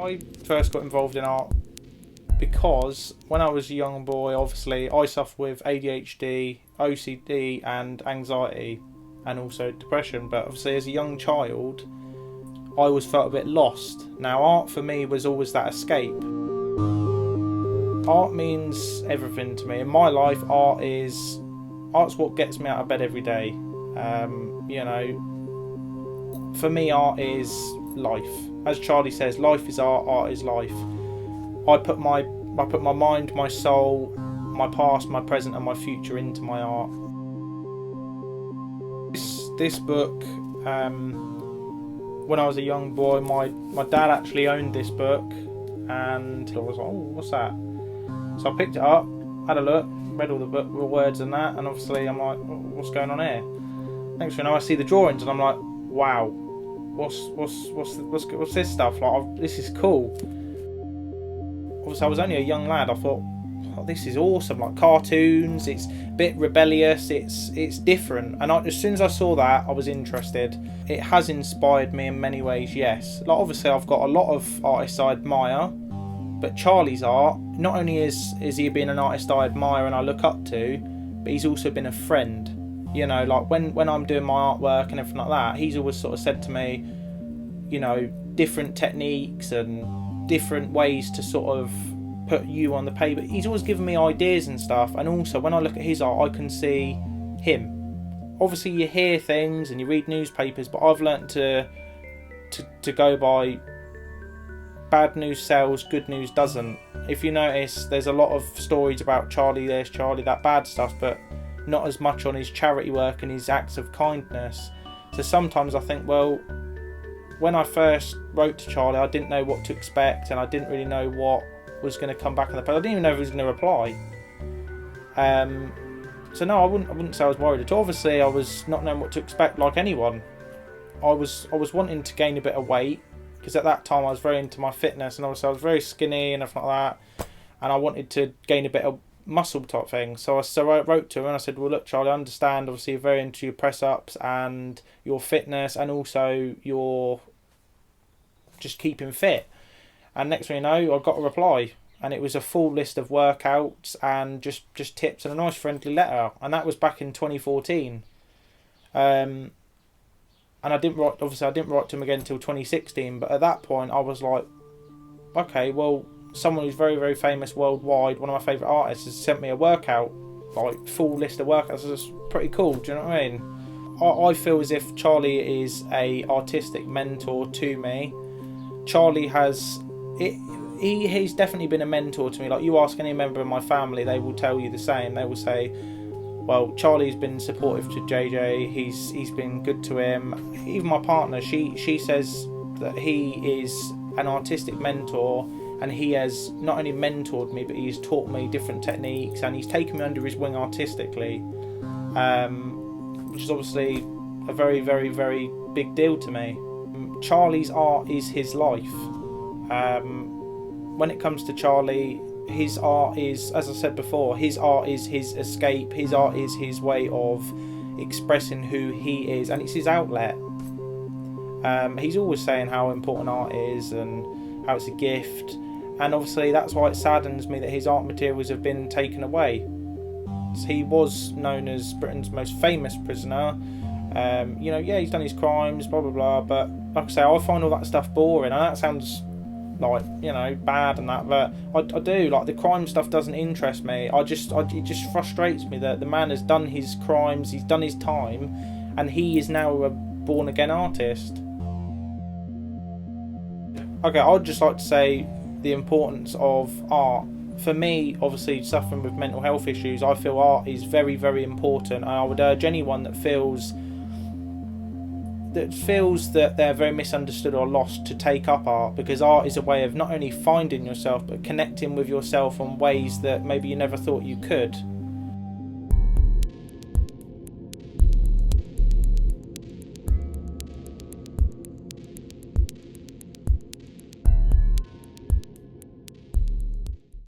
I first got involved in art because when I was a young boy, obviously I suffer with ADHD, OCD and anxiety and also depression, but obviously as a young child I always felt a bit lost. Now art for me was always that escape. Art means everything to me. In my life, art's what gets me out of bed every day. For me art is life. As Charlie says, life is art, art is life. I put my mind, my soul, my past, my present and my future into my art. This book, when I was a young boy, my dad actually owned this book, and I was like, oh, what's that? So I picked it up, had a look, read all the book words and that, and obviously I'm like, oh, what's going on here? Next thing I know, I see the drawings and I'm like, wow, what's this stuff? Like, this is cool. Obviously I was only a young lad. I thought, oh, this is awesome. Like cartoons, it's a bit rebellious, it's different. And as soon as I saw that, I was interested. It has inspired me in many ways, yes. Like obviously I've got a lot of artists I admire, but Charlie's art, not only is he been an artist I admire and I look up to, but he's also been a friend. You know, like when I'm doing my artwork and everything like that, he's always sort of said to me, you know, different techniques and different ways to sort of put you on the paper. He's always given me ideas and stuff, and also when I look at his art I can see him. Obviously you hear things and you read newspapers, but I've learnt to go by bad news sells, good news doesn't. If you notice, there's a lot of stories about Charlie this, Charlie that, bad stuff, but not as much on his charity work and his acts of kindness. So sometimes I think, well, when I first wrote to Charlie, I didn't know what to expect and I didn't really know what was going to come back in the post. I didn't even know if he was going to reply. So no, I wouldn't say I was worried at all. Obviously I was not knowing what to expect like anyone. I was wanting to gain a bit of weight, because at that time I was very into my fitness, and obviously I was very skinny and everything like that, and I wanted to gain a bit of muscle type thing. So I wrote to him and I said, well look Charlie, I understand obviously you're very into your press ups and your fitness and also your just keeping fit. And next thing you know, I got a reply, and it was a full list of workouts and just tips and a nice friendly letter, and that was back in 2014. And I didn't write to him again until 2016, but at that point I was like, okay, well, someone who's very, very famous worldwide, one of my favourite artists, has sent me a workout, like full list of workouts. It's pretty cool, do you know what I mean? I feel as if Charlie is a artistic mentor to me. Charlie has he's definitely been a mentor to me. Like you ask any member of my family, they will tell you the same. They will say, well, Charlie's been supportive to JJ, he's been good to him. Even my partner, she says that he is an artistic mentor, and he has not only mentored me, but he's taught me different techniques, and he's taken me under his wing artistically, which is obviously a very, very, very big deal to me. Charlie's art is his life. When it comes to Charlie, his art is, as I said before, his art is his escape, his art is his way of expressing who he is, and it's his outlet. He's always saying how important art is and how it's a gift, and obviously that's why it saddens me that his art materials have been taken away. He was known as Britain's most famous prisoner. He's done his crimes, blah blah blah, but like I say, I find all that stuff boring. I know that sounds like, bad and that, but I do, like, the crime stuff doesn't interest me. It just frustrates me that the man has done his crimes, he's done his time, and he is now a born again artist. Okay, I'd just like to say the importance of art. For me, obviously suffering with mental health issues, I feel art is very, very important, and I would urge anyone that feels that they're very misunderstood or lost to take up art, because art is a way of not only finding yourself but connecting with yourself in ways that maybe you never thought you could.